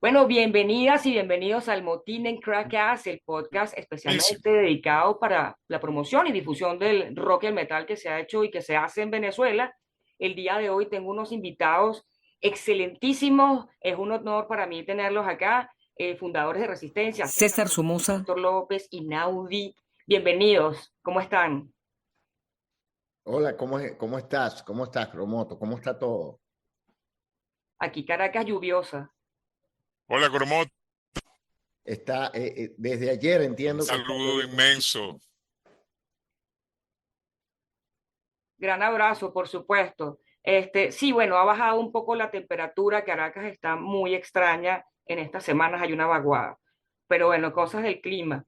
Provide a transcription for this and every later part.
Bueno, bienvenidas y bienvenidos al Motín en Crackas, el podcast Buenísimo. especialmente dedicado para la promoción y difusión del rock y el metal que se ha hecho y que se hace en Venezuela. El día de hoy tengo unos invitados excelentísimos. Es un honor para mí tenerlos acá, fundadores de Resistencia, César Somoza, Víctor López y Naudi. Bienvenidos, ¿cómo están? Hola, ¿cómo estás? ¿Cómo estás, Cromoto? ¿Cómo está todo? Aquí Caracas lluviosa. Hola, Coromot. Desde ayer Un entiendo que está saludo lloviendo inmenso. muchísimo. Gran abrazo, por supuesto. Sí, bueno, ha bajado un poco la temperatura. Caracas está muy extraña. En estas semanas hay una vaguada. Pero bueno, cosas del clima.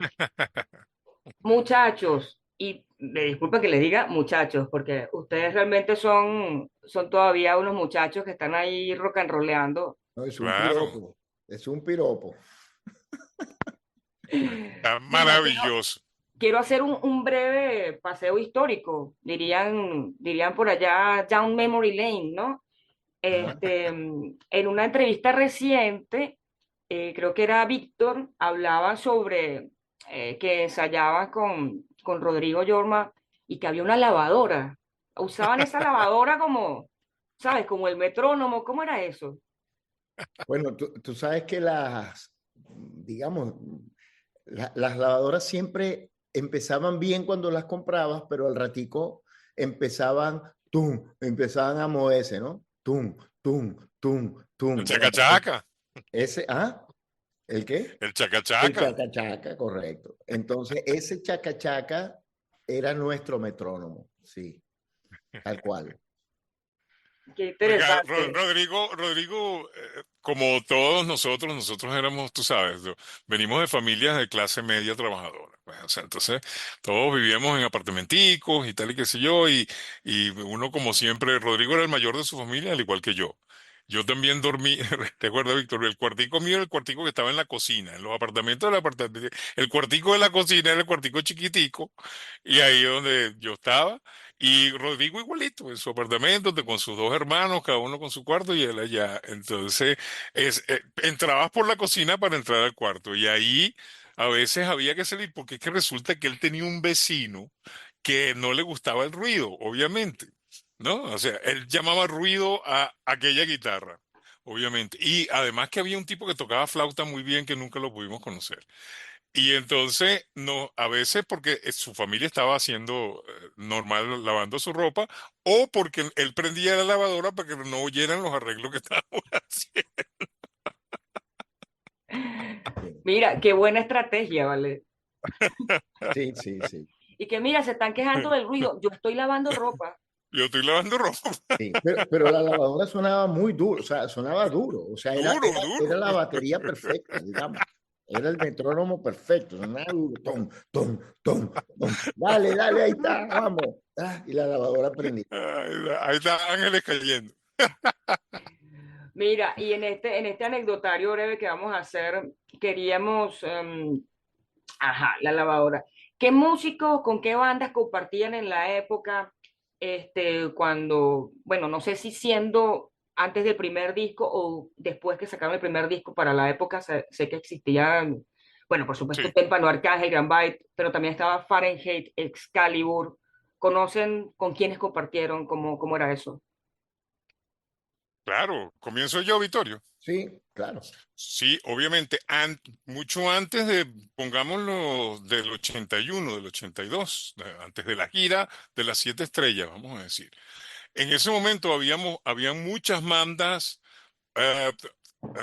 Muchachos, y me disculpa que les diga muchachos, porque ustedes realmente son todavía unos muchachos que están ahí rock and rollando. No, es un Claro, piropo, es un piropo. está Mira, maravilloso. quiero hacer un breve paseo histórico, dirían por allá down memory lane, ¿no? Ajá. En una entrevista reciente, creo que era Víctor, hablaba sobre que ensayaban con Rodrigo Yorma y que había una lavadora. Usaban esa lavadora como, ¿sabes? Como el metrónomo. ¿Cómo era eso? Bueno, tú sabes que digamos, las lavadoras siempre empezaban bien cuando las comprabas, pero al ratico empezaban a moverse, ¿no? El Tum. chacachaca, ¿El qué? el El chacachaca. chacachaca, correcto. Entonces, ese chacachaca era nuestro metrónomo, sí, tal cual. Qué Porque interesante. Rodrigo, como todos nosotros éramos, tú sabes, venimos de familias de clase media trabajadora, pues, o sea, entonces todos vivíamos en apartamenticos y tal y qué sé yo, y uno como siempre, Rodrigo era el mayor de su familia, al igual que yo. Yo también dormí, ¿te acuerdas, Víctor? El cuartico mío era el cuartico que estaba en la cocina, en los apartamentos del apartamento. El cuartico de la cocina era el cuartico chiquitico, y ahí donde yo estaba. Y Rodrigo igualito, en su apartamento, con sus dos hermanos, cada uno con su cuarto y él allá. Entonces, entrabas por la cocina para entrar al cuarto y ahí a veces había que salir porque es que resulta que él tenía un vecino que no le gustaba el ruido, obviamente, ¿no? O sea, él llamaba ruido a aquella guitarra. Obviamente. Y además que había un tipo que tocaba flauta muy bien que nunca lo pudimos conocer. Y entonces, no, a veces porque su familia estaba haciendo normal, lavando su ropa, o porque él prendía la lavadora para que no oyeran los arreglos que estábamos haciendo. Sí, Mira, qué buena estrategia, ¿vale? sí. Y que mira, se están quejando del ruido. Yo estoy lavando ropa. Yo estoy lavando ropa. Sí. Pero la lavadora sonaba muy duro, o sea, sonaba duro, o sea, Duro, era duro. la batería perfecta, digamos. Era el metrónomo perfecto, sonaba duro, dale, ahí está, vamos. Y la lavadora prendía. Ahí está Ángeles cayendo. Mira, y en este anecdotario breve que vamos a hacer, queríamos, ajá, la lavadora. ¿Qué músicos, con qué bandas compartían en la época, cuando, bueno, no sé si siendo antes del primer disco o después que sacaron el primer disco, para la época sé que existían, bueno, por supuesto, Sí, Témpano, Arcángel, Gran Byte, pero también estaba Fahrenheit, Excalibur. ¿Conocen con quiénes compartieron? ¿Cómo era eso? claro. Comienzo yo, Vittorio. Sí, claro. Sí, obviamente, mucho antes de, pongámoslo, del 81, del 82, antes de la gira de las siete estrellas, vamos a decir. En ese momento habían muchas bandas, eh,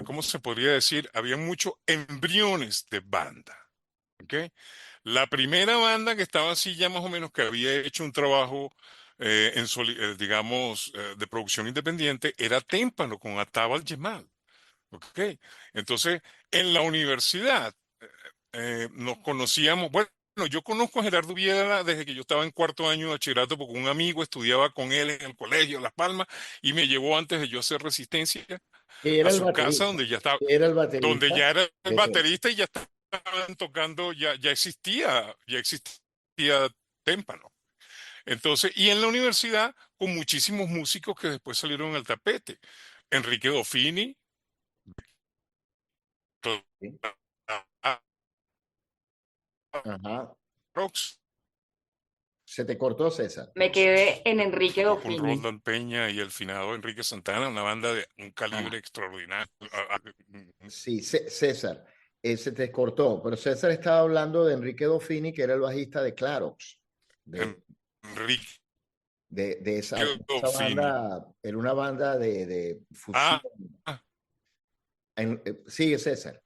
¿cómo se podría decir? Había muchos embriones de banda, ¿ok? La primera banda que estaba así ya más o menos que había hecho un trabajo, digamos, de producción independiente era Témpano con Atabal Yemal. Ok, entonces en la universidad nos conocíamos, bueno, yo conozco a Gerardo Viera desde que yo estaba en cuarto año de bachillerato porque un amigo estudiaba con él en el colegio Las Palmas y me llevó antes de yo hacer resistencia Que era a el su casa baterista, donde ya estaba, que era el donde baterista ya era el de Tempo. baterista y ya estaban tocando, ya existía Témpano. Entonces, y en la universidad con muchísimos músicos que después salieron al tapete. Enrique Dofini, ¿sí? a Ajá. Rox, Se te cortó, César. Me quedé en Enrique con Dofini. Roldán Peña y el finado Enrique Santana, una banda de un Ah, calibre extraordinario. sí, César, se te cortó, pero César estaba hablando de Enrique Dofini, que era el bajista de Clarox, de, Enrique de esa Fini. banda, era una banda de fusión. Ah, ah, Sigue, César.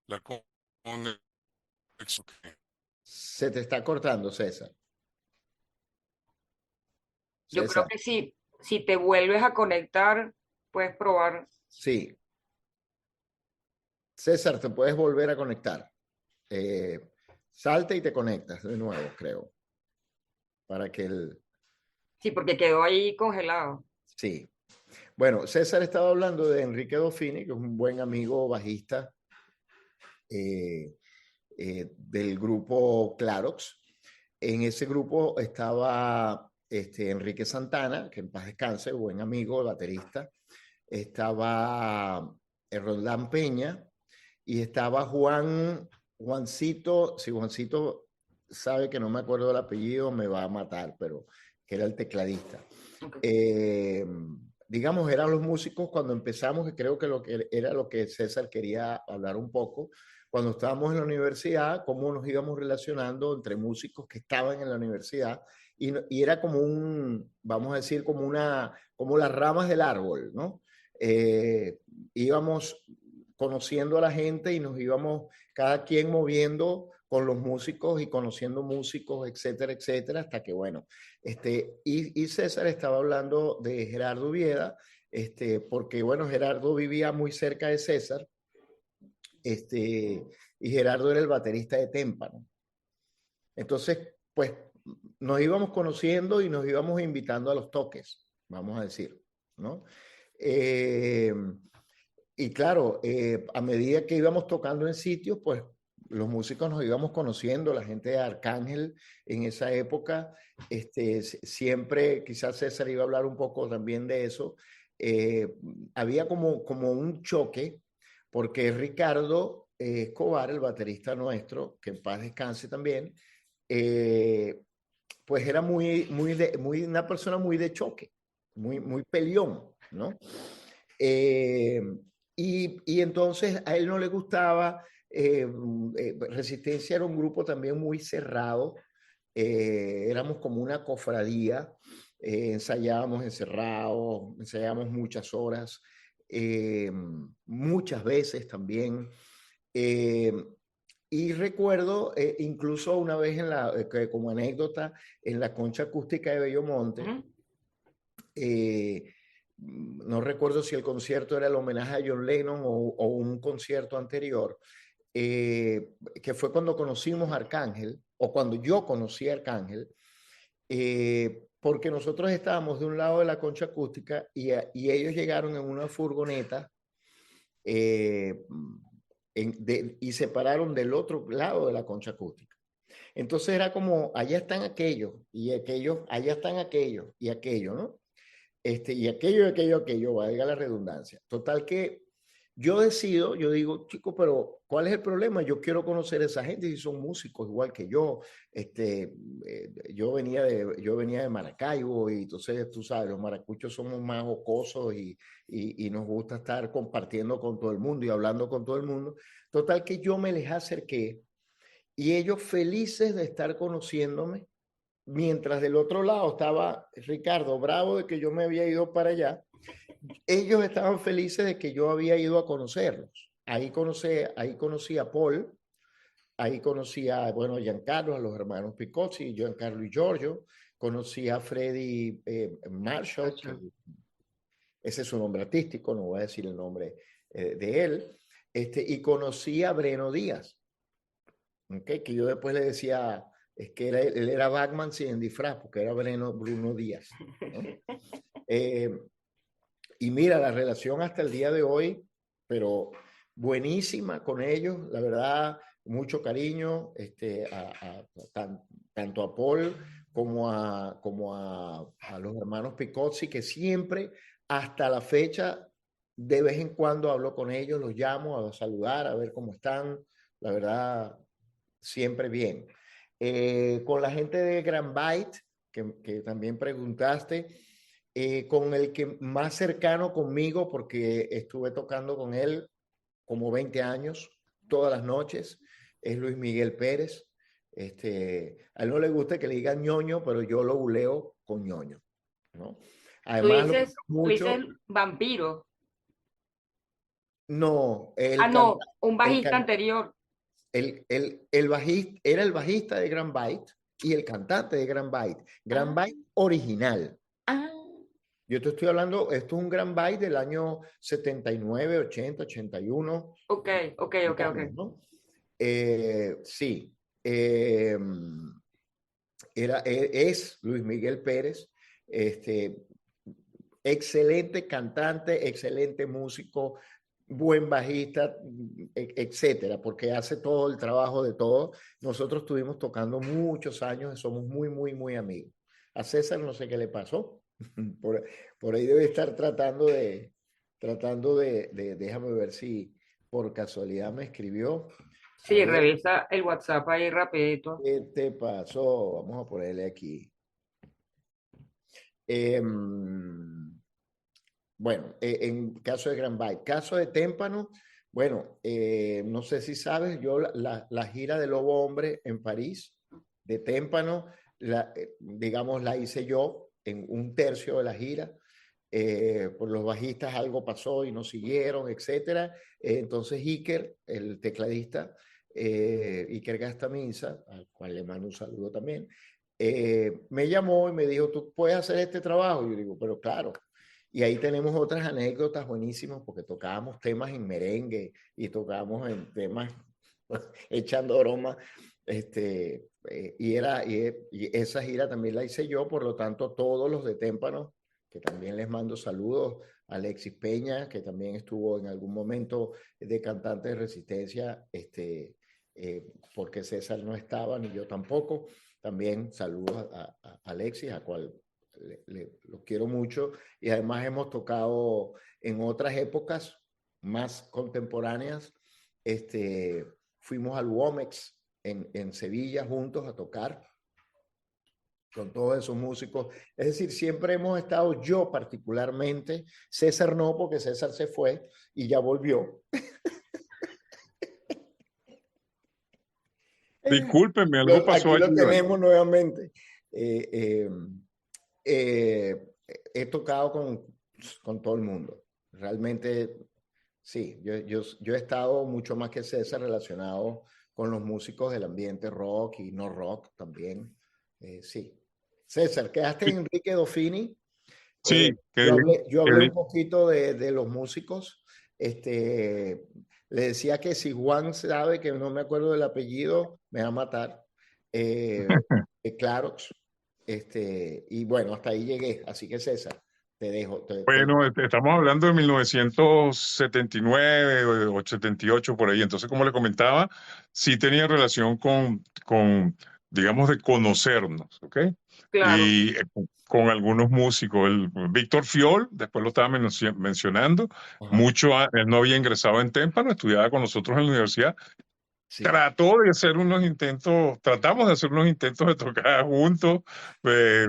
la conexión. Se te está cortando, César. Yo creo César, que si te vuelves a conectar, puedes probar. sí. César, te puedes volver a conectar. Eh, Salta y te conectas de nuevo, creo, para que el... Sí, porque quedó ahí congelado. Sí. Bueno, César estaba hablando de Enrique Dofini, que es un buen amigo bajista eh, del grupo Clarox. En ese grupo estaba Enrique Santana, que en paz descanse, buen amigo, baterista. Estaba Roldán Peña y estaba Juancito, si Juancito sabe que no me acuerdo del apellido, me va a matar, pero que era el tecladista. Ok. Eh, digamos, eran los músicos cuando empezamos, que creo que, lo que era lo que César quería hablar un poco, cuando estábamos en la universidad, cómo nos íbamos relacionando entre músicos que estaban en la universidad, y era como vamos a decir, como las ramas del árbol, ¿no? Íbamos conociendo a la gente y nos íbamos cada quien moviendo con los músicos y conociendo músicos, etcétera, etcétera, hasta que, bueno, y César estaba hablando de Gerardo Vieda, porque, bueno, Gerardo vivía muy cerca de César, y Gerardo era el baterista de Témpano. Entonces, pues, nos íbamos conociendo y nos íbamos invitando a los toques, vamos a decir, ¿no? Eh, y claro, a medida que íbamos tocando en sitios, pues los músicos nos íbamos conociendo, la gente de Arcángel en esa época, siempre, quizás César iba a hablar un poco también de eso, eh, había como un choque, porque Ricardo Escobar, el baterista nuestro, que en paz descanse también, eh, pues era una persona muy de choque, muy peleón, ¿no? Eh, y entonces a él no le gustaba, Resistencia era un grupo también muy cerrado, éramos como una cofradía, ensayábamos encerrados, ensayábamos muchas horas, muchas veces también. Eh, y recuerdo incluso una vez como anécdota, en la concha acústica de Bellomonte, Ujú. eh, no recuerdo si el concierto era el homenaje a John Lennon o un concierto anterior, que fue cuando conocimos a Arcángel, o cuando yo conocí a Arcángel, porque nosotros estábamos de un lado de la concha acústica y ellos llegaron en una furgoneta eh, y se pararon del otro lado de la concha acústica. Entonces era como, allá están aquellos, y aquellos, allá están aquellos, y aquello, ¿no? Y aquello, valga la redundancia. Total que yo decido, yo digo, chico, pero ¿cuál es el problema? Yo quiero conocer a esa gente si son músicos igual que yo. Yo venía de Maracaibo y entonces tú sabes, los maracuchos somos más jocosos y nos gusta estar compartiendo con todo el mundo y hablando con todo el mundo. Total que yo me les acerqué y ellos felices de estar conociéndome, mientras del otro lado estaba Ricardo bravo de que yo me había ido para allá. Ellos estaban felices de que yo había ido a conocerlos. Ahí conocí a Paul, ahí conocí a, bueno, Giancarlo, a los hermanos Picozzi, Giancarlo y Giorgio, conocí a Freddy Marshall, que ese es su nombre artístico, no voy a decir el nombre de él, y conocí a Breno Díaz, ¿okay? Que yo después le decía, es que él era Batman sin disfraz, porque era Bruno Díaz, ¿no? Eh, y mira, la relación hasta el día de hoy, pero buenísima con ellos, la verdad, mucho cariño, tanto a Paul como a los hermanos Picozzi, que siempre, hasta la fecha, de vez en cuando hablo con ellos, los llamo a saludar, a ver cómo están. La verdad, siempre bien. Con la gente de Grand Byte, que también preguntaste, con el que más cercano conmigo, porque estuve tocando con él como 20 años, todas las noches, es Luis Miguel Pérez. A él no le gusta que le digan ñoño, pero yo lo buleo con ñoño, ¿no? Además, lo quiero Tú dices mucho. vampiro. No, Ah, el no, canta, un el bajista can- anterior. el bajista, era el bajista de Grand Byte y el cantante de Grand Byte. Grand Ah, Byte original. ah, Yo te estoy hablando, esto es un Grand Byte del año 79, 80, 81, ok, ok, ok, ok. digamos, ¿no? Sí, eh, es Luis Miguel Pérez, este, excelente cantante, excelente músico, buen bajista, etcétera, porque hace todo el trabajo de todo. Nosotros estuvimos tocando muchos años y somos muy, muy, muy amigos. A César no sé qué le pasó. Por, por ahí debe estar déjame ver si por casualidad me escribió. A Sí, ver, revisa el WhatsApp ahí rapidito. ¿qué te pasó? Vamos a ponerle aquí. Bueno, en caso de Grand Byte, caso de Témpano, bueno, no sé si sabes, yo la gira de Lobo Hombre en París, de Témpano, digamos, la hice yo en un tercio de la gira. Por los bajistas algo pasó y no siguieron, etcétera. Entonces Iker, el tecladista, Iker Gastamisa, al cual le mando un saludo también, me llamó y me dijo, ¿tú puedes hacer este trabajo? Y yo digo, pero claro. Y ahí tenemos otras anécdotas buenísimas porque tocábamos temas en merengue y tocábamos en temas echando broma. Y esa gira también la hice yo, por lo tanto, todos los de Témpano, que también les mando saludos, Alexis Peña, que también estuvo en algún momento de cantante de Resistencia, porque César no estaba, ni yo tampoco. También saludos a Alexis, a cual lo quiero mucho, y además hemos tocado en otras épocas más contemporáneas. Fuimos al Womex en Sevilla juntos a tocar con todos esos músicos. Es decir, siempre hemos estado, yo particularmente, César no, porque César se fue y ya volvió. Discúlpenme, algo pasó Aquí lo allí hoy. tenemos nuevamente. Eh, eh, He tocado con todo el mundo. Realmente, sí, yo he estado mucho más que César relacionado con los músicos del ambiente rock y no rock también. Sí. César, quedaste en Enrique Dofini. Sí, qué Yo bien, hablé, yo qué hablé un bien. poquito de los músicos. Le decía que si Juan sabe que no me acuerdo del apellido, me va a matar. Eh, claro, y bueno, hasta ahí llegué. Así que César, te dejo. Bueno, estamos hablando de 1979 o 78 por ahí. Entonces, como le comentaba, sí tenía relación digamos, de conocernos, ¿ok? Claro. Y con algunos músicos. El Víctor Fiol, después lo estaba mencionando, Ajá, él no había ingresado en Témpano, estudiaba con nosotros en la universidad. sí. Tratamos de hacer unos intentos de tocar juntos. eh,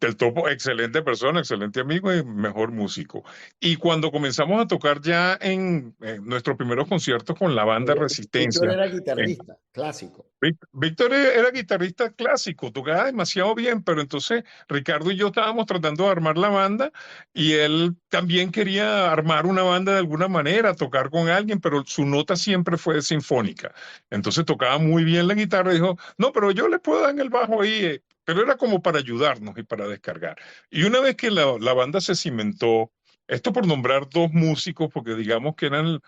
el Topo, excelente persona, excelente amigo y mejor músico. Y cuando comenzamos a tocar ya en nuestros primeros conciertos con la banda Víctor Resistencia, era en guitarrista, clásico. Víctor era guitarrista clásico, tocaba demasiado bien, pero entonces Ricardo y yo estábamos tratando de armar la banda y él también quería armar una banda de alguna manera, tocar con alguien, pero su nota siempre fue sinfónica. Entonces tocaba muy bien la guitarra y dijo, no, pero yo le puedo dar en el bajo ahí, pero era como para ayudarnos y para descargar. Y una vez que la banda se cimentó, esto por nombrar dos músicos, porque digamos que eran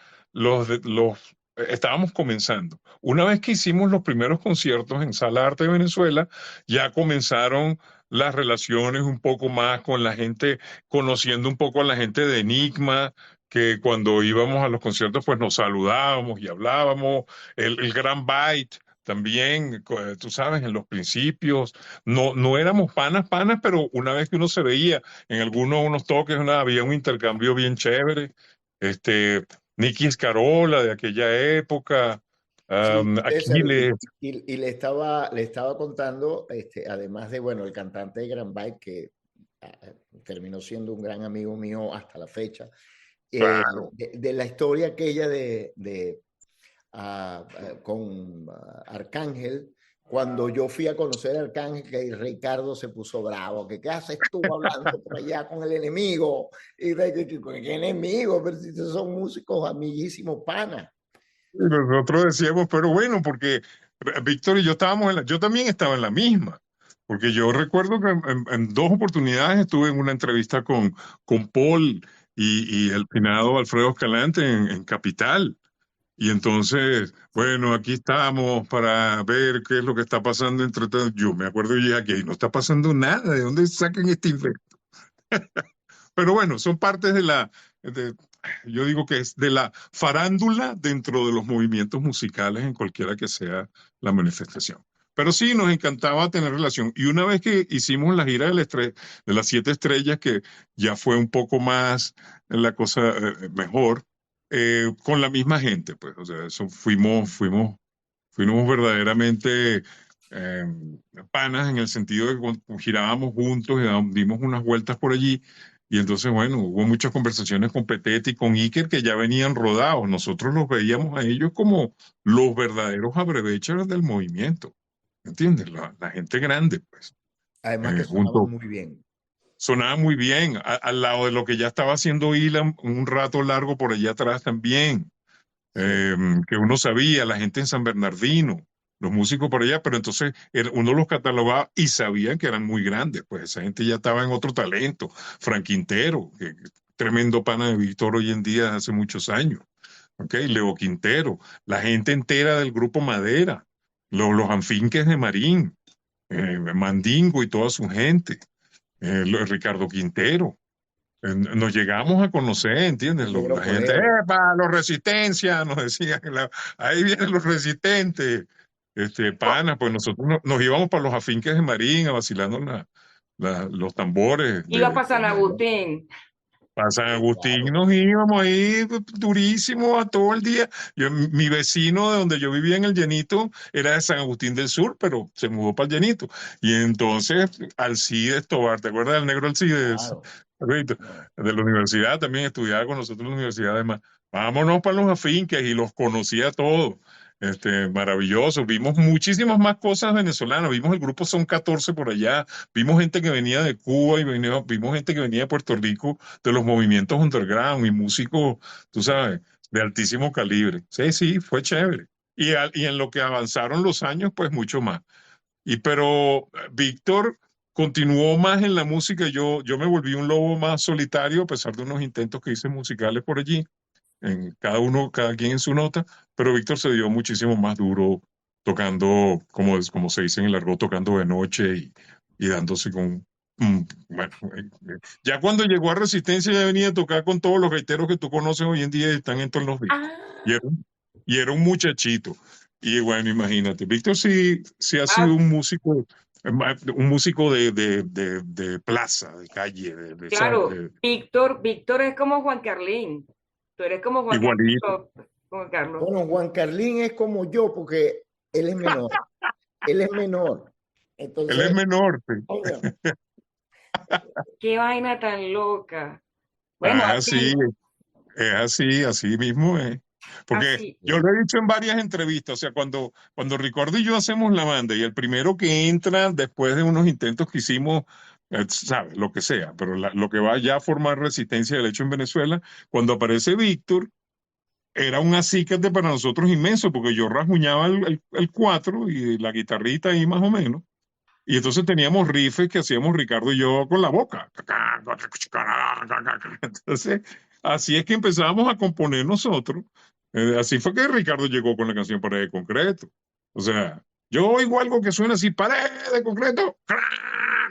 estábamos comenzando. Una vez que hicimos los primeros conciertos en Sala Arte de Venezuela, ya comenzaron las relaciones un poco más con la gente, conociendo un poco a la gente de Enigma, que cuando íbamos a los conciertos pues nos saludábamos y hablábamos, el Gran Byte. también, tú sabes, en los principios, no éramos panas, pero una vez que uno se veía en algunos unos toques, había un intercambio bien chévere. Este, Nicky Escarola de aquella época, Sí, César, Aquiles, y le estaba contando, además de, bueno, el cantante de Grand Bike, que ah, terminó siendo un gran amigo mío hasta la fecha, claro. de la historia aquella con Arcángel, cuando yo fui a conocer a Arcángel, que Ricardo se puso bravo, que qué haces tú hablando por allá con el enemigo, y ¿con qué enemigo? Pero si son músicos amiguísimos, panas. Y nosotros decíamos, pero bueno, porque Víctor y yo estábamos yo también estaba en la misma, porque yo recuerdo que en dos oportunidades estuve en una entrevista con Paul y el finado Alfredo Escalante en Capital. Y entonces, bueno, aquí estamos para ver qué es lo que está pasando entre todos. Yo me acuerdo y dije, aquí no está pasando nada, ¿de dónde sacan este infecto? Pero bueno, son partes de, yo digo que es de la farándula dentro de los movimientos musicales en cualquiera que sea la manifestación. Pero sí, nos encantaba tener relación. Y una vez que hicimos la gira de las 7 estrellas, que ya fue un poco más la cosa mejor, con la misma gente, pues, o sea, fuimos verdaderamente eh, panas en el sentido de que cuando girábamos juntos y dimos unas vueltas por allí. Y entonces, bueno, hubo muchas conversaciones con Petete y con Iker que ya venían rodados. Nosotros los veíamos a ellos como los verdaderos abrevechers del movimiento. ¿Entiendes? La gente grande, pues. Además que sonaban Junto. muy bien. Sonaba muy bien, al lado de lo que ya estaba haciendo Ilan un rato largo por allá atrás también, Sí, que uno sabía, la gente en San Bernardino, los músicos por allá, pero entonces uno los catalogaba y sabían que eran muy grandes, pues esa gente ya estaba en otro talento. Frank Quintero, que tremendo pana de Víctor hoy en día hace muchos años, ¿ok? Leo Quintero, la gente entera del grupo Madera, los Anfinques de Marín, Mandingo y toda su gente, Ricardo Quintero. Nos llegamos a conocer, ¿entiendes? el negro La gente, Colero. ¡epa! Los resistencia, nos decían, ahí vienen los resistentes. Pana, pues nosotros nos íbamos para los afinques de Marín a vacilarnos los tambores Iba para San Agustín. para San Sí, Agustín. claro. Nos íbamos ahí durísimo a todo el día. Mi vecino de donde yo vivía en el Llenito era de San Agustín del Sur, pero se mudó para el Llenito. Y entonces Alcides Tobar, ¿te acuerdas del negro Alcides? Claro. Correcto. No. De la universidad, también estudiaba con nosotros en la universidad, además. Vámonos para los afinques y los conocía todos. Maravilloso. Vimos muchísimas más cosas venezolanas. Vimos el grupo Son 14 por allá. Vimos gente que venía de Cuba y vimos gente que venía de Puerto Rico, de los movimientos underground y músicos, tú sabes, de altísimo calibre. Sí, sí, fue chévere. Y en lo que avanzaron los años, pues mucho más. Pero Víctor continuó más en la música. Yo me volví un lobo más solitario a pesar de unos intentos que hice musicales por allí, en cada quien en su nota, pero Víctor se dio muchísimo más duro tocando, como se dice en el argot, tocando de noche y dándose con... Bueno, ya cuando llegó a Resistencia ya venía a tocar con todos los gaiteros que tú conoces hoy en día y están en todos los discos. Y Ah, era, y era un muchachito. Y bueno, imagínate, Víctor sí ha sido ah, un músico de plaza, de calle, ¿sabes? claro. Víctor es como Juan Carlín. Tú eres como Juan Igualito. Carlos. Juan Carlos. Bueno, Juan Carlín es como yo porque él es menor. Él es menor. Él es Entonces, menor. Sí. coño, Qué vaina tan loca. Bueno, Ah, sí, así, es así, así mismo es. Porque así. yo lo he dicho en varias entrevistas, o sea, cuando Ricardo y yo hacemos la banda y el primero que entra después de unos intentos que hicimos, sabes, lo que sea, pero lo que va ya a formar resistencia del hecho en Venezuela, cuando aparece Víctor, era un acícate para nosotros inmenso, porque yo rasguñaba el cuatro y la guitarrita ahí más o menos. Y entonces teníamos riffs que hacíamos Ricardo y yo con la boca. Entonces, así es que empezábamos a componer nosotros. Así fue que Ricardo llegó con la canción Pared de Concreto. O sea, yo oigo algo que suena así, Pared de Concreto.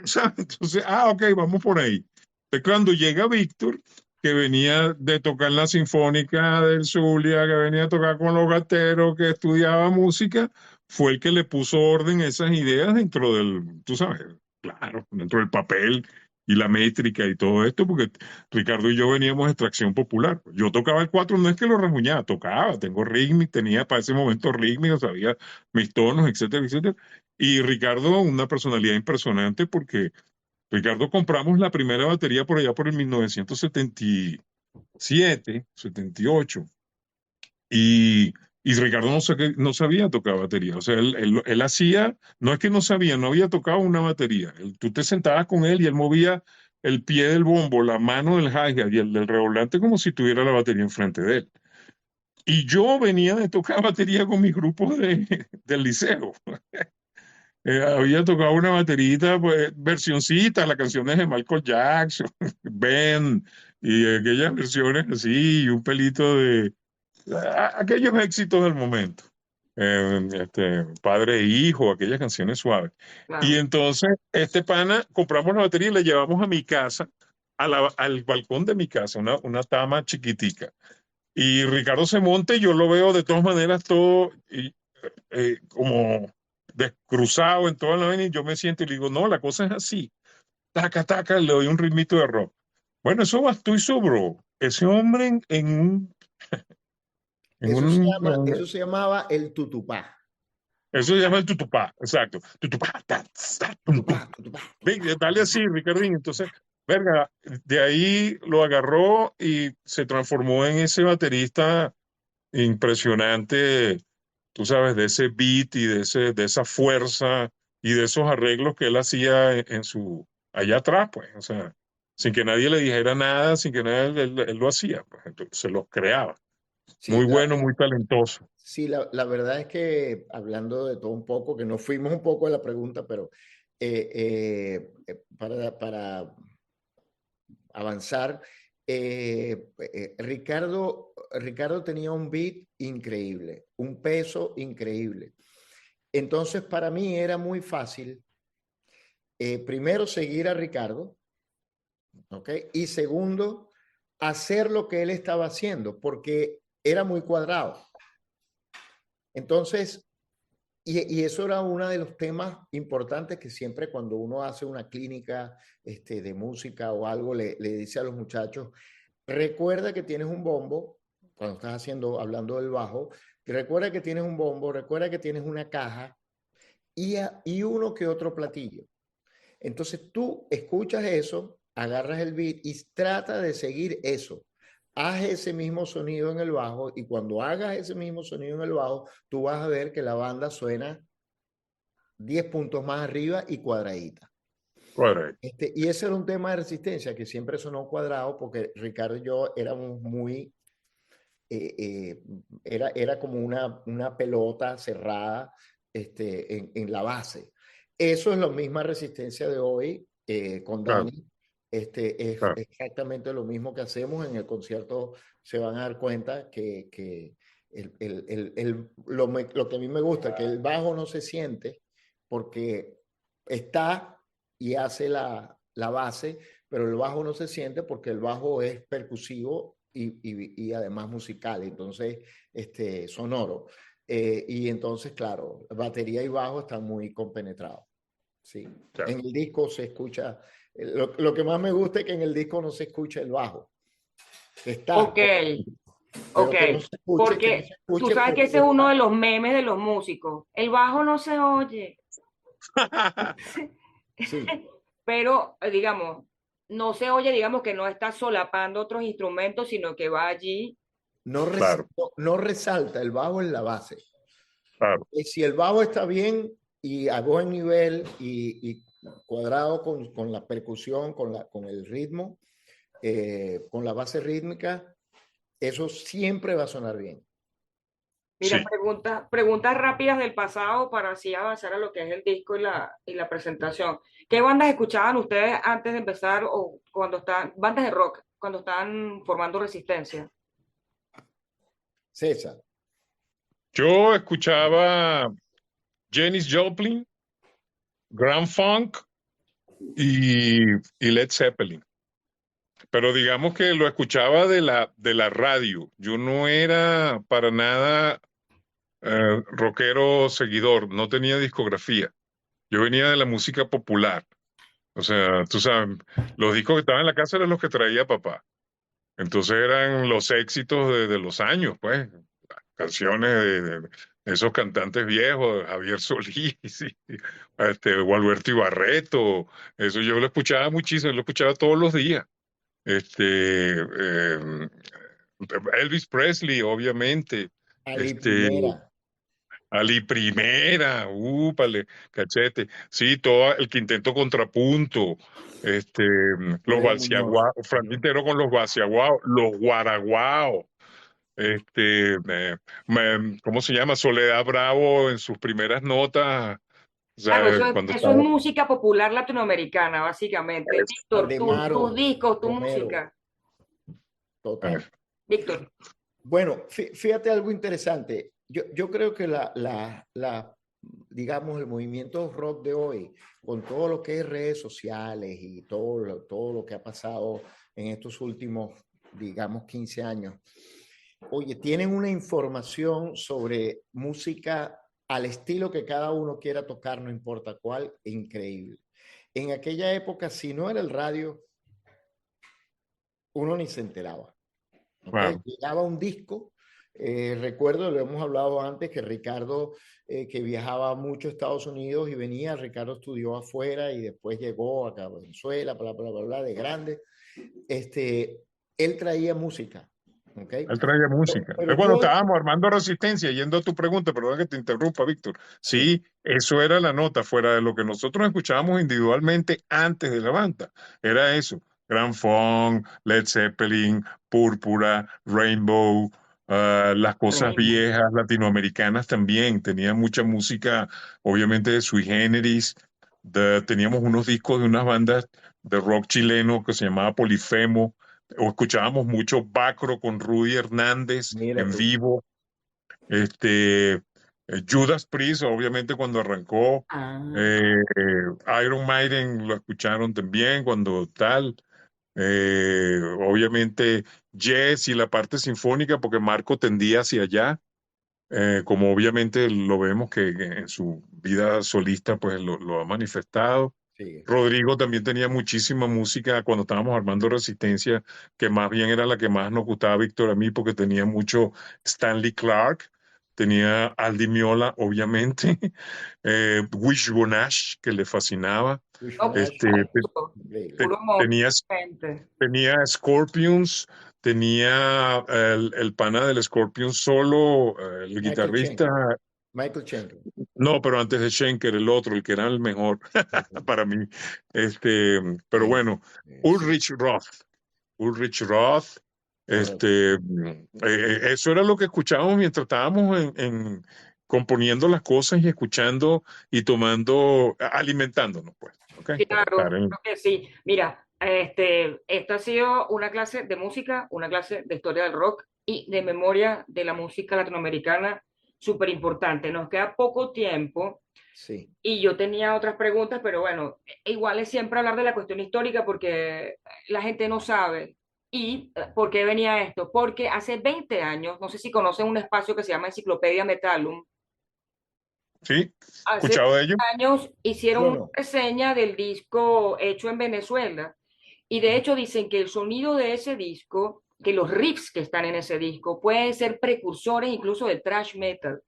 ¿Sabes? Entonces, ok, vamos por ahí. Entonces, cuando llega Víctor, que venía de tocar en la Sinfónica del Zulia, que venía a tocar con los gateros, que estudiaba música, fue el que le puso orden a esas ideas dentro del, tú sabes, claro, dentro del papel y la métrica y todo esto, porque Ricardo y yo veníamos de extracción popular. Yo tocaba el cuatro, no es que lo rasguñaba, tocaba, tengo rítmica, tenía para ese momento rítmica, sabía mis tonos, etcétera, etcétera. Y Ricardo, una personalidad impresionante porque Ricardo compramos la primera batería por allá por el 1977, 78, y, y Ricardo no sabía tocar batería. O sea, él hacía, no es que no sabía, no había tocado una batería. Tú te sentabas con él y él movía el pie del bombo, la mano del hi-hat y el del redoblante como si tuviera la batería enfrente de él. Y yo venía de tocar batería con mi grupo del liceo. Había tocado una baterita, pues, versioncita, las canciones de Michael Jackson, Ben, y aquellas versiones así, y un pelito de aquellos éxitos del momento. Padre e hijo, aquellas canciones suaves. Y Claro. entonces, este pana, compramos la batería y la llevamos a mi casa, al balcón de mi casa, una tama chiquitica. Y Ricardo se monta y yo lo veo de todas maneras todo como descruzado en toda la vaina y yo me siento y le digo, no, la cosa es así. Taca, taca, le doy un ritmito de rock. Bueno, eso bastó y sobró. Ese hombre en Eso se llamaba el tutupá. eso se llama el tutupá, exacto. Tutupá, ta, ta, tum, tum. Tutupá, tutupá, Ven, tutupá, dale tutupá. así, Ricardín. Entonces, verga, de ahí lo agarró y se transformó en ese baterista impresionante, tú sabes, de ese beat y de esa fuerza y de esos arreglos que él hacía en su, allá atrás, pues, o sea, sin que nadie le dijera nada, sin que nadie, él lo hacía, pues, entonces se los creaba. Sí, Muy bueno, muy talentoso. sí, la verdad es que hablando de todo un poco, que nos fuimos un poco de la pregunta, pero para avanzar, Ricardo tenía un beat increíble, un peso increíble. Entonces, para mí era muy fácil, primero, seguir a Ricardo, ¿ok? Y segundo, hacer lo que él estaba haciendo, porque era muy cuadrado. Entonces, y eso era uno de los temas importantes que siempre cuando uno hace una clínica de música o algo, le dice a los muchachos, recuerda que tienes un bombo, cuando estás hablando del bajo, recuerda que tienes un bombo, recuerda que tienes una caja y uno que otro platillo. Entonces tú escuchas eso, agarras el beat y trata de seguir eso. Haz ese mismo sonido en el bajo y cuando hagas ese mismo sonido en el bajo, tú vas a ver que la banda suena 10 puntos más arriba y cuadradita. Correcto. Y ese era un tema de resistencia que siempre sonó cuadrado porque Ricardo y yo éramos muy, era como una pelota cerrada en la base. Eso es la misma resistencia de hoy con Claro, Dani. Es claro, exactamente lo mismo que hacemos en el concierto. Se van a dar cuenta que lo que a mí me gusta, que el bajo no se siente porque está y hace la base, pero el bajo no se siente porque el bajo es percusivo y además musical, entonces sonoro. Y entonces, claro, batería y bajo están muy compenetrados. Sí. claro. En el disco se escucha, lo que más me gusta es que en el disco no se escucha el bajo. Está, Ok, ok. pero que no se Porque tú escuche sabes que porque ese es uno de está. los memes de los músicos. El bajo no se oye. Sí, Pero, digamos, no se oye, digamos que no está solapando otros instrumentos, sino que va allí. Claro, no resalta el bajo en la base. claro, Si el bajo está bien y a buen nivel y cuadrado con la percusión, con el ritmo, con la base rítmica, eso siempre va a sonar bien. Mira, sí. preguntas rápidas del pasado para así avanzar a lo que es el disco y la presentación. ¿Qué bandas escuchaban ustedes antes de empezar o cuando estaban, bandas de rock, cuando estaban formando Resistencia? César, Yo escuchaba Janis Joplin, Grand Funk y Led Zeppelin. pero digamos que lo escuchaba de la radio. Yo no era para nada rockero seguidor, no tenía discografía. Yo venía de la música popular. O sea, tú sabes, los discos que estaban en la casa eran los que traía papá. Entonces eran los éxitos de los años, pues, canciones de esos cantantes viejos, Javier Solís, Gualberto Ibarreto, eso yo lo escuchaba muchísimo, lo escuchaba todos los días. Elvis Presley, obviamente, Ali este, Primera, Ali Primera, úpale, cachete, sí, todo el quinteto contrapunto, los Julio Muñoz. Baciaguao, Frank Ujú. Quintero con los Baciaguao, los Guaraguao, ¿cómo se llama? Soledad Bravo en sus primeras notas, o Claro, sea, cuando eso es estaba. música popular latinoamericana, básicamente. Víctor, tus Aldemaro, discos, tu Romero, música. total. Víctor. Bueno, fíjate algo interesante. Yo creo que digamos, el movimiento rock de hoy, con todo lo que es redes sociales y todo lo que ha pasado en estos últimos, digamos, 15 años, oye, tienen una información sobre música al estilo que cada uno quiera tocar, no importa cuál, increíble. En aquella época, si no era el radio, uno ni se enteraba. ¿Ok? Claro. Llegaba un disco. Recuerdo, lo hemos hablado antes, que Ricardo, que viajaba mucho a Estados Unidos y venía, Ricardo estudió afuera y después llegó acá a Venezuela, bla, bla, bla, bla, de grande. Él traía música, ¿ok? Él traía música. Pero Cuando yo, estábamos armando Resistencia, yendo a tu pregunta, perdón que te interrumpa, Víctor. sí, Sí, eso era la nota, fuera de lo que nosotros escuchábamos individualmente antes de la banda. Era eso. Grand Funk, Led Zeppelin, Púrpura, Rainbow, las cosas Rainbow. viejas latinoamericanas también. Tenía mucha música, obviamente, de sui generis. Teníamos unos discos de unas bandas de rock chileno que se llamaba Polifemo o escuchábamos mucho Bacro con Rudy Hernández mira en tú, vivo, Judas Priest, obviamente cuando arrancó, Ah, Iron Maiden lo escucharon también cuando tal, obviamente Jazz y la parte sinfónica, porque Marco tendía hacia allá, como obviamente lo vemos que en su vida solista pues lo ha manifestado. sí, Rodrigo también tenía muchísima música cuando estábamos armando Resistencia, que más bien era la que más nos gustaba a Víctor a mí, porque tenía mucho Stanley Clark, tenía Aldi Miola, obviamente, Wishbone que le fascinaba, no, Wishbone este, increíble. puro tenía, gente. tenía Scorpions, tenía el pana del Scorpions solo, el Michael guitarrista, Schenker, Michael Schenker. no, pero antes de Schenker, el otro, el que era el mejor para mí. Pero Sí, bueno, sí, Ulrich Roth, Ulrich Roth, correcto. eso era lo que escuchábamos mientras estábamos componiendo las cosas y escuchando y tomando, alimentándonos, pues. ¿Ok? Para estar Claro, en. creo que sí. Mira, esta ha sido una clase de música, una clase de historia del rock y de memoria de la música latinoamericana, súper importante. Nos queda poco tiempo Sí, y yo tenía otras preguntas, pero bueno, igual es siempre hablar de la cuestión histórica porque la gente no sabe. ¿Y por qué venía esto? Porque hace 20 años, no sé si conocen un espacio que se llama Enciclopedia Metallum. ¿Sí? Hace ¿Escuchado de ello? años hicieron yo una no. reseña del disco hecho en Venezuela y de hecho dicen que el sonido de ese disco, que los riffs que están en ese disco pueden ser precursores incluso del thrash metal,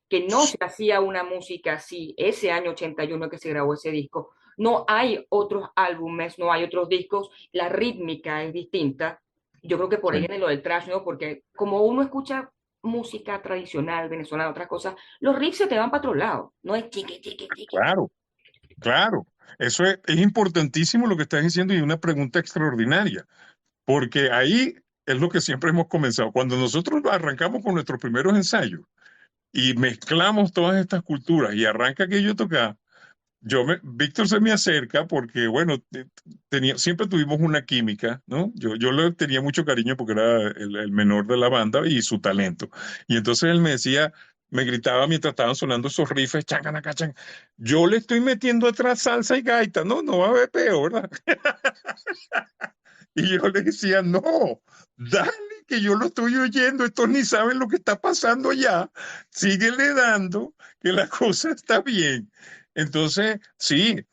que no se hacía una música así ese año 81 que se grabó ese disco. No hay otros álbumes, no hay otros discos, la rítmica es distinta. Yo creo que por ahí Sí, viene lo del thrash, ¿no? Porque como uno escucha música tradicional venezolana, otras cosas, los riffs se te van para otro lado, no es chiqui, chiqui, chiqui. claro, claro. Eso es importantísimo lo que estás diciendo y una pregunta extraordinaria. Porque ahí es lo que siempre hemos comenzado. Cuando nosotros arrancamos con nuestros primeros ensayos y mezclamos todas estas culturas y arranca que yo tocaba, Víctor se me acerca porque, bueno, siempre tuvimos una química, ¿no? Yo le tenía mucho cariño porque era el menor de la banda y su talento. Y entonces él me decía, me gritaba mientras estaban sonando esos riffs, chacanaca. Yo le estoy metiendo atrás salsa y gaita, no, no va a haber peor, ¿verdad? Y yo le decía, no, dale, que yo lo estoy oyendo, estos ni saben lo que está pasando allá, síguele dando, que la cosa está bien. Entonces, sí,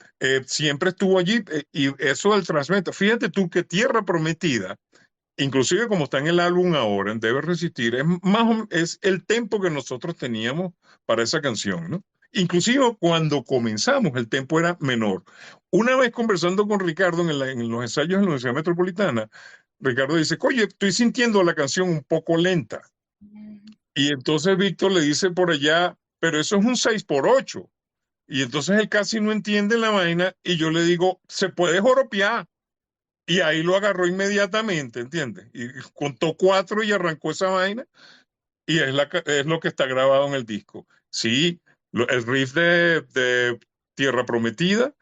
siempre estuvo allí y eso del thrash metal. Fíjate tú que Tierra Prometida, inclusive como está en el álbum ahora, en Debe Resistir, es el tempo que nosotros teníamos para esa canción, ¿no? Inclusive cuando comenzamos el tempo era menor. Una vez conversando con Ricardo en los ensayos en la Universidad Metropolitana, Ricardo dice, oye, estoy sintiendo la canción un poco lenta. Y entonces Víctor le dice por allá, pero eso es un 6/8. Y entonces él casi no entiende la vaina y yo le digo, se puede joropiar. Y ahí lo agarró inmediatamente, ¿entiendes? Y contó cuatro y arrancó esa vaina y es lo que está grabado en el disco. Sí, el riff de Tierra Prometida,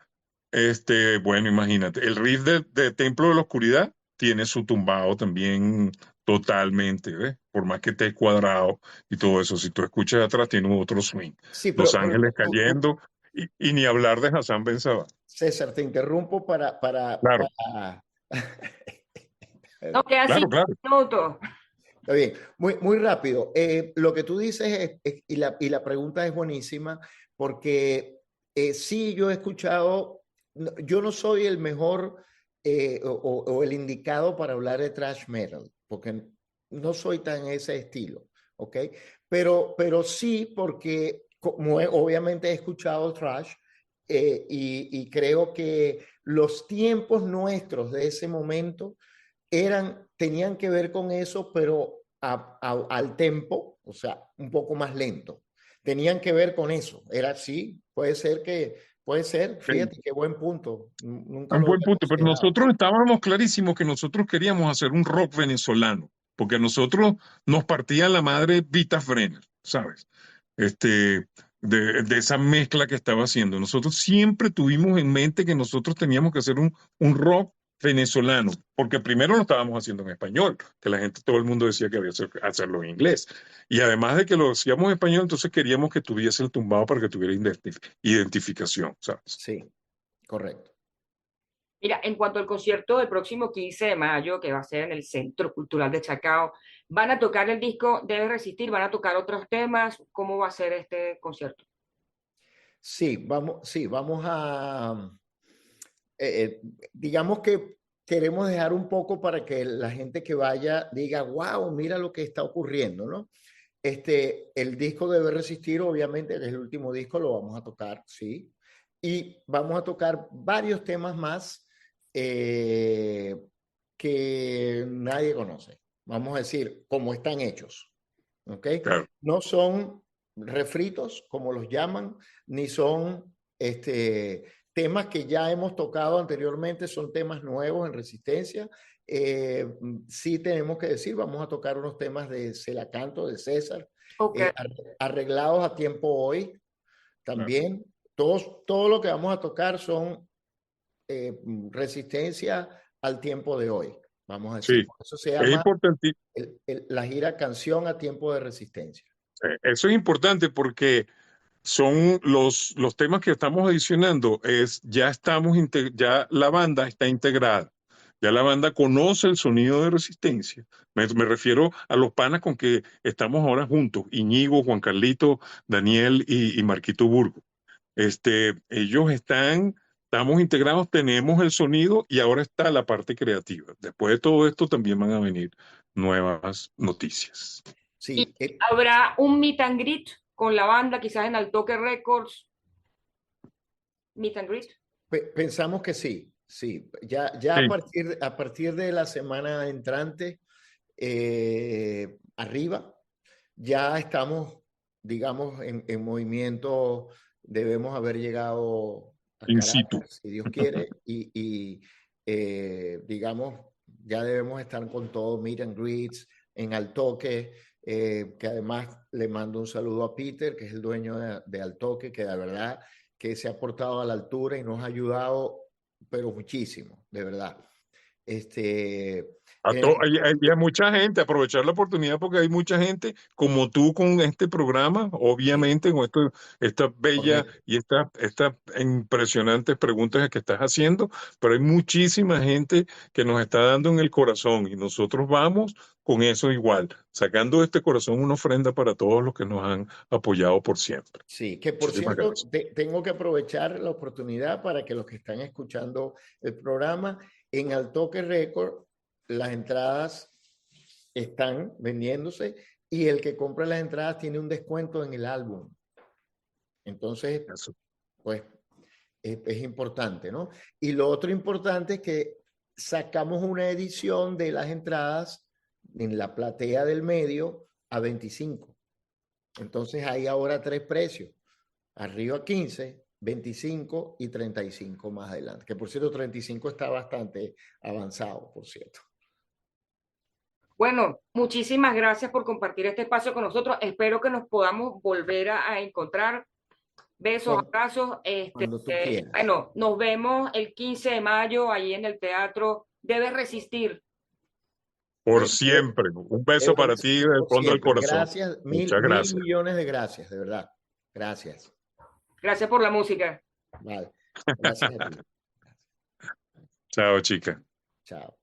bueno, imagínate, el riff de Templo de la Oscuridad tiene su tumbado también totalmente, ¿ves? Por más que esté cuadrado y todo eso, si tú escuchas atrás tiene otro swing. Sí, Los pero Ángeles cayendo y ni hablar de Hassan Ben Sabah. César, te interrumpo Claro, para... No, queda claro, cinco claro. minutos. Está bien, muy rápido. Lo que tú dices y la pregunta es buenísima porque sí, yo he escuchado, yo no soy el mejor o el indicado para hablar de thrash metal, porque no soy tan ese estilo, ¿ok? Pero sí, porque como obviamente he escuchado thrash y creo que los tiempos nuestros de ese momento tenían que ver con eso, pero al tempo, o sea, un poco más lento. Tenían que ver con eso. Era así, puede ser, fíjate qué buen punto. Nunca Un lo buen había punto, pero considerado. nosotros estábamos clarísimos que nosotros queríamos hacer un rock venezolano, porque a nosotros nos partía la madre Vita Frener, ¿sabes? Este, de esa mezcla que estaba haciendo. Nosotros siempre tuvimos en mente que nosotros teníamos que hacer un rock venezolano, porque primero lo estábamos haciendo en español, que la gente, todo el mundo decía que había que hacerlo en inglés. Y además de que lo hacíamos en español, entonces queríamos que tuviese el tumbado para que tuviera identificación, ¿sabes? Sí, correcto. Mira, en cuanto al concierto del próximo 15 de mayo, que va a ser en el Centro Cultural de Chacao, ¿van a tocar el disco Debe Resistir? ¿Van a tocar otros temas? ¿Cómo va a ser este concierto? Sí, vamos a, eh, digamos que queremos dejar un poco para que la gente que vaya diga, wow, mira lo que está ocurriendo, ¿no? El disco Debe Resistir, obviamente, que es el último disco, lo vamos a tocar, sí. Y vamos a tocar varios temas más eh, que nadie conoce. Vamos a decir, cómo están hechos. ¿Ok? Claro. No son refritos, como los llaman, ni son temas que ya hemos tocado anteriormente, son temas nuevos en Resistencia. Sí tenemos que decir, vamos a tocar unos temas de Celacanto, de César, Ok. arreglados a tiempo hoy Claro. también. Todo lo que vamos a tocar son resistencia al tiempo de hoy, vamos a decir. Sí, Por eso se es llama importante, la gira Canción a tiempo de resistencia. eso es importante porque son los temas que estamos adicionando, ya la banda está integrada, ya la banda conoce el sonido de Resistencia. Me refiero a los panas con que estamos ahora juntos, Iñigo, Juan Carlito, Daniel y Marquito Burgo. Estamos integrados, tenemos el sonido y ahora está la parte creativa. Después de todo esto también van a venir nuevas noticias. Sí, ¿Y habrá un meet and greet con la banda, quizás en Altoque Records? Meet and greet. pensamos que sí, sí. Ya Sí, a partir de la semana entrante, arriba, ya estamos, digamos, en movimiento. Debemos haber llegado a in situ. Caracas, si Dios quiere, digamos, ya debemos estar con todo, meet and greets, en Altoque, que además le mando un saludo a Peter, que es el dueño de Altoque, que de verdad que se ha portado a la altura y nos ha ayudado, pero muchísimo, de verdad. Este, Hay mucha gente, aprovechar la oportunidad porque hay mucha gente como tú con este programa, obviamente con esta bella correcto. y estas impresionantes preguntas que estás haciendo, pero hay muchísima gente que nos está dando en el corazón y nosotros vamos con eso igual, sacando de este corazón una ofrenda para todos los que nos han apoyado por siempre. Sí, que por Muchísimas cierto, gracias. tengo que aprovechar la oportunidad para que los que están escuchando el programa, en Altoque Record, las entradas están vendiéndose y el que compra las entradas tiene un descuento en el álbum. Entonces, Eso. pues es importante, ¿no? Y lo otro importante es que sacamos una edición de las entradas en la platea del medio a 25. Entonces hay ahora 3 precios. Arriba 15, 25 y 35 más adelante. Que por cierto, 35 está bastante avanzado, por cierto. Bueno, muchísimas gracias por compartir este espacio con nosotros. Espero que nos podamos volver a encontrar. Besos, Cuando, abrazos. cuando tú quieras. Bueno, nos vemos el 15 de mayo ahí en el teatro. Debes resistir. Por Bueno, siempre. Un beso debo para ti del decirlo fondo del siempre. corazón. Gracias, Muchas mil gracias. millones de gracias, de verdad. Gracias. Gracias por la música. Vale. Gracias a ti. Chao, chica. Chao.